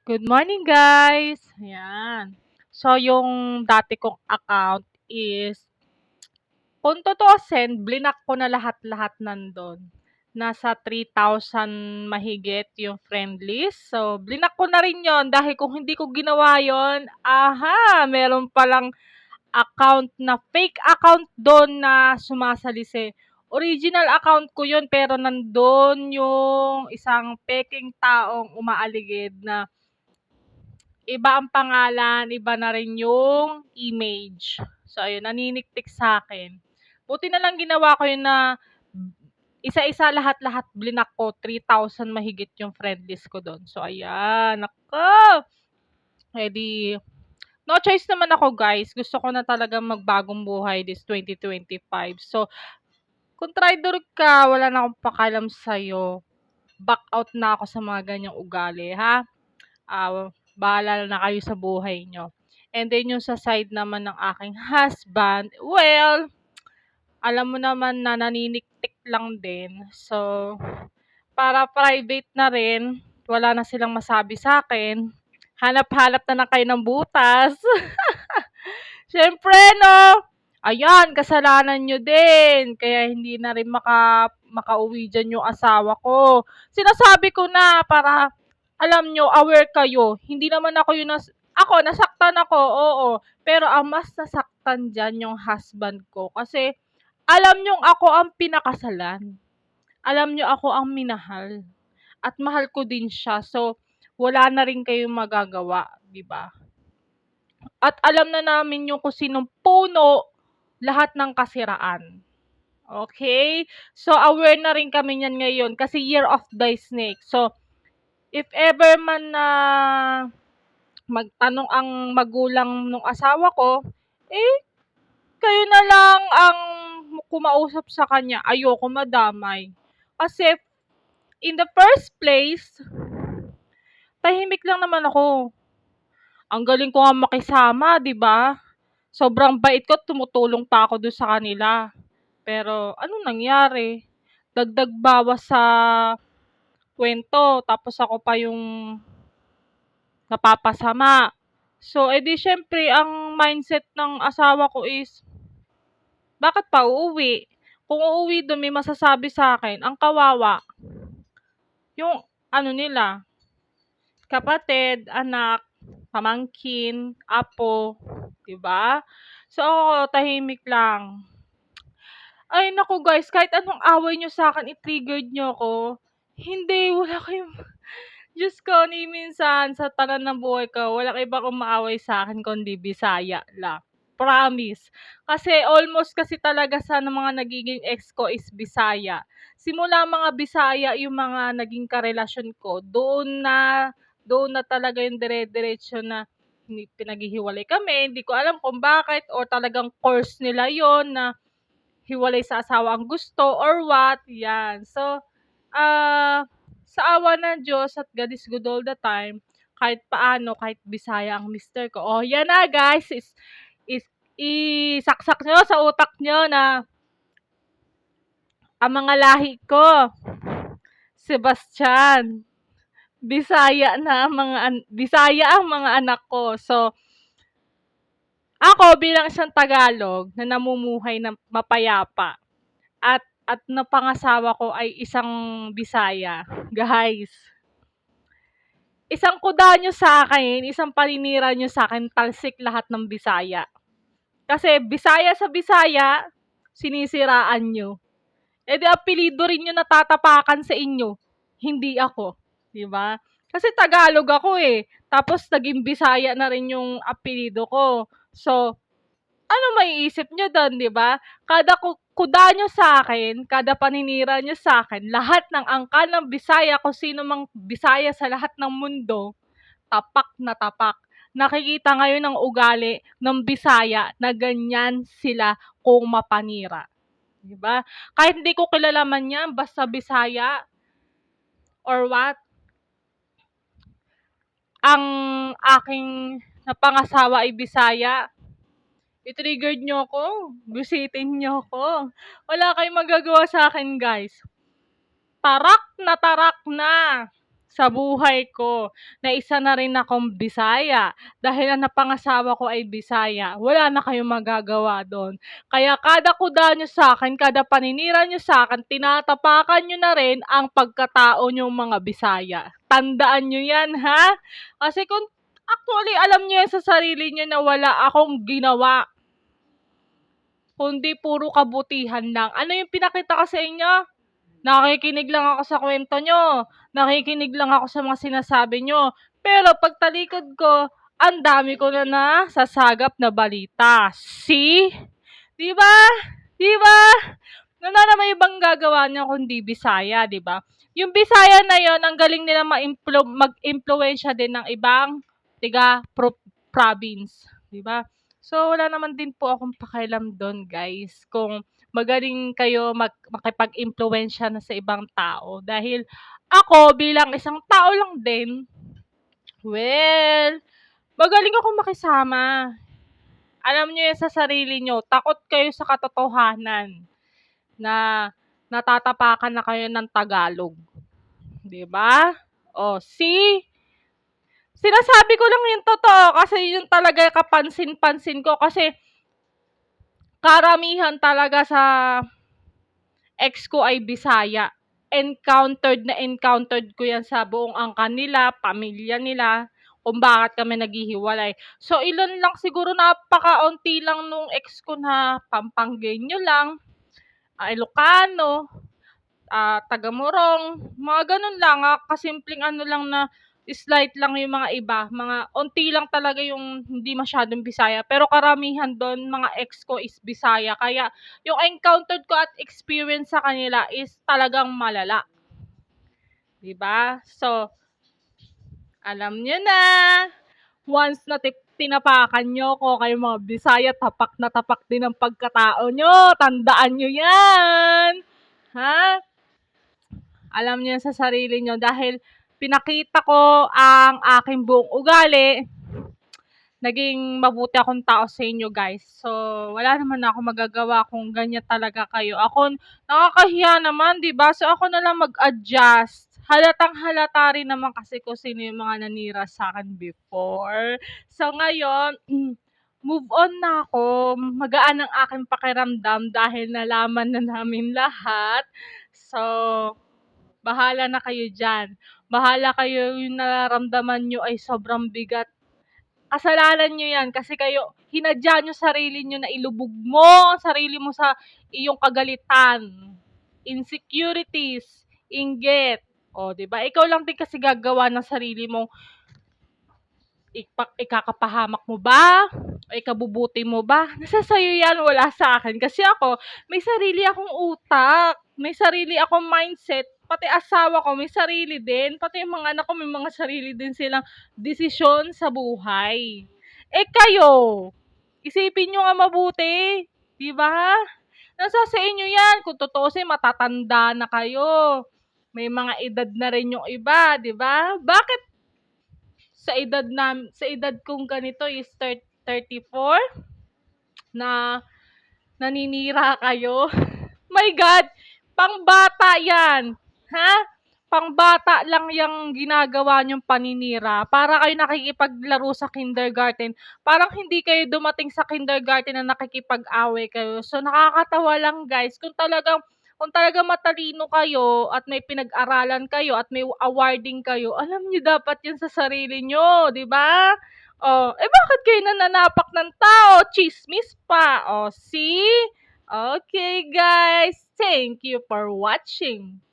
Good morning, guys. Ayan. So, yung dati kong account is, kung tutuusin, blinak ko na lahat-lahat nandun. Nasa 3,000 mahigit yung friend list. So, blinak ko na rin yon dahil kung hindi ko ginawa yon, meron palang account na fake account doon na sumasalisi. Original account ko yon pero nandun yung isang peking taong umaaligid na iba ang pangalan, iba na rin yung image. So, ayun, naniniktik sa akin. Buti na lang ginawa ko yun na isa-isa lahat-lahat blinak ko, 3,000 mahigit yung friend list ko doon. So, ayan, nako! Eh di, no choice naman ako guys. Gusto ko na talagang magbagong buhay this 2025. So, kung traitor ka, wala na akong pakialam sa'yo. Back out na ako sa mga ganyang ugali, ha? Bahala na kayo sa buhay nyo. And then yung sa side naman ng aking husband, well, alam mo naman na naniniktik lang din. So, para private na rin, wala na silang masabi sa akin. Hanap-hanap na lang kayo ng butas. Siyempre, no? Ayan, kasalanan nyo din. Kaya hindi na rin makauwi dyan yung asawa ko. Sinasabi ko na para alam nyo, aware kayo. Hindi naman ako yung ako, nasaktan ako, oo. Pero ang mas nasaktan dyan yung husband ko. Kasi alam nyo ako ang pinakasalan. Alam nyo ako ang minahal. At mahal ko din siya. So, wala na rin kayong magagawa, di ba? At alam na namin yung kung sinong puno lahat ng kasiraan. Okay? So, aware na rin kami niyan ngayon kasi Year of the Snake. So, if ever man na magtanong ang magulang ng asawa ko, eh, kayo na lang ang kumausap sa kanya. Ayoko madamay. Kasi, in the first place, tahimik lang naman ako. Ang galing ko nga makisama, di ba? Sobrang bait ko, tumutulong pa ako doon sa kanila. Pero anong nangyari? Dagdag bawas sa kwento, tapos ako pa yung napapasama. So, edi syempre, ang mindset ng asawa ko is, bakit pa uuwi? Kung uuwi doon, may masasabi sa akin, ang kawawa, yung ano nila, kapatid, anak, pamangkin, apo, 'di ba? So, ako tahimik lang. Ay naku guys, kahit anong away niyo sa'kin, i-triggered niyo ako, hindi, wala kayong Diyos ko, ni minsan sa tanan ng buhay ko, walang iba akong maaway sa'kin kundi Bisaya lang. Promise. Kasi almost kasi talaga sa mga nagiging ex ko is Bisaya. Simula mga Bisaya yung mga naging karelasyon ko, doon na talaga yung dire-diretso na pinaghihiwalay kami. Hindi ko alam kung bakit or talagang course nila yon na hiwalay sa asawa ang gusto or what, yan. So, sa awa ng Diyos at God is good all the time, kahit paano, kahit Bisaya ang mister ko. Oh, yan na guys, is isaksak nyo sa utak nyo na ang mga lahi ko, Sebastian, Bisaya ang mga anak ko. So, ako bilang isang Tagalog na namumuhay ng mapayapa, at napangasawa ko ay isang Bisaya. Guys, isang kuda nyo sa akin, isang paninira nyo sa akin, talsik lahat ng Bisaya. Kasi Bisaya sa Bisaya, sinisiraan nyo. E di apelido rin nyo natatapakan sa inyo. Hindi ako. Diba? Kasi Tagalog ako eh. Tapos naging Bisaya na rin yung apelido ko. So, ano maiisip nyo doon, di ba? Kada kuda nyo sa akin, kada paninira nyo sa akin, lahat ng angkan ng Bisaya, kung sino mang Bisaya sa lahat ng mundo, tapak na tapak. Nakikita ngayon ang ugali ng Bisaya na ganyan sila kung mapanira. Di ba? Kahit hindi ko kilala man yan, basta Bisaya or what, ang aking napangasawa ay Bisaya, i-triggered nyo ako, busitin nyo ako. Wala kayong magagawa sa akin, guys. Tarak na tarak na. sa buhay ko na isa na rin akong Bisaya dahil ang napangasawa ko ay Bisaya. Wala na kayong magagawa do'n. Kaya kada kuda niyo sa'kin, kada paninira niyo sa'kin, tinatapakan niyo na rin ang pagkatao niyong mga Bisaya. Tandaan niyo 'yan, ha? Kasi kung actually alam niyo 'yan sa sarili niyo na wala akong ginawa, kundi puro kabutihan lang. Ano yung pinakita ko sa inyo? Nakikinig lang ako sa kwento nyo. Nakikinig lang ako sa mga sinasabi nyo. Pero pagtalikod ko, ang dami ko na nasasagap na balita. See? Di ba? Di ba? Ano na naman ibang gagawa niya kundi Bisaya, di ba? Yung Bisaya na yon, ang galing nila mag-impluwensya din ng ibang province, di ba? So, wala naman din po akong pakialam doon, guys, kung magaling kayo makipag-impluwensya na sa ibang tao. Dahil ako, bilang isang tao lang din, well, magaling ako makisama. Alam niyo yan sa sarili niyo, takot kayo sa katotohanan na natatapakan na kayo ng Tagalog. 'Di ba? O, see? Sinasabi ko lang yung totoo kasi yun talaga yung kapansin-pansin ko kasi karamihan talaga sa ex ko ay Bisaya. Encountered ko yan sa buong angkan nila, pamilya nila, kung bakit kami naghihiwalay. So, ilan lang siguro, napakaunti lang nung ex ko na Pampanggenyo lang, Ilocano, taga-Morong, mga ganun lang, kasimpleng ano lang na slight lang yung mga iba, mga unti lang talaga yung hindi masyadong Bisaya, pero karamihan doon mga ex ko is Bisaya, kaya yung encountered ko at experience sa kanila is talagang malala. 'Di ba? So, alam nyo na, once na tinapakan nyo ko, kayo mga Bisaya, tapak na tapak din ang pagkatao nyo, tandaan nyo yan, ha? Alam niyo sa sarili niyo dahil pinakita ko ang aking buong ugali, naging mabuti akong tao sa inyo, guys. So, wala naman ako magagawa kung ganyan talaga kayo. Ako, nakakahiya naman, 'di ba? So, ako na lang mag-adjust. Halatang-halata rin naman kasi kung sino yung mga nanira sa akin before. So, ngayon, move on na ako. Magaan ang aking pakiramdam dahil nalaman na namin lahat. So, bahala na kayo diyan. Bahala kayo, yung nararamdaman niyo ay sobrang bigat. Kasalanan niyo 'yan kasi kayo hinadya niyo sarili niyo na ilubog mo ang sarili mo sa iyong kagalitan, insecurities, inggit. O, 'di ba? Ikaw lang din kasi gagawa ng sarili mo. Ikakapahamak mo ba? O ikabubuti mo ba? Nasa sa'yo yan, wala sa akin. Kasi ako, may sarili akong utak, may sarili akong mindset, pati asawa ko may sarili din, pati yung mga anak ko may mga sarili din silang desisyon sa buhay. Eh kayo, isipin nyo nga mabuti, di ba? Nasa sa inyo yan, kung tutuusin, matatanda na kayo. May mga edad na rin yung iba, di ba? Bakit sa edad kong ganito is 34 na naninira kayo? My God, pangbata yan. Ha? Pangbata lang yung ginagawa niyong paninira. Para kayo nakikipaglaro sa kindergarten. Parang hindi kayo dumating sa kindergarten na nakikipag-away kayo. So, nakakatawa lang, guys. Kung talagang matalino kayo at may pinag-aralan kayo at may awarding kayo, alam niyo dapat 'yun sa sarili niyo, 'di ba? Oh, eh bakit kayo nananapak ng tao? Tsismis pa. Oh, see? Okay, guys. Thank you for watching.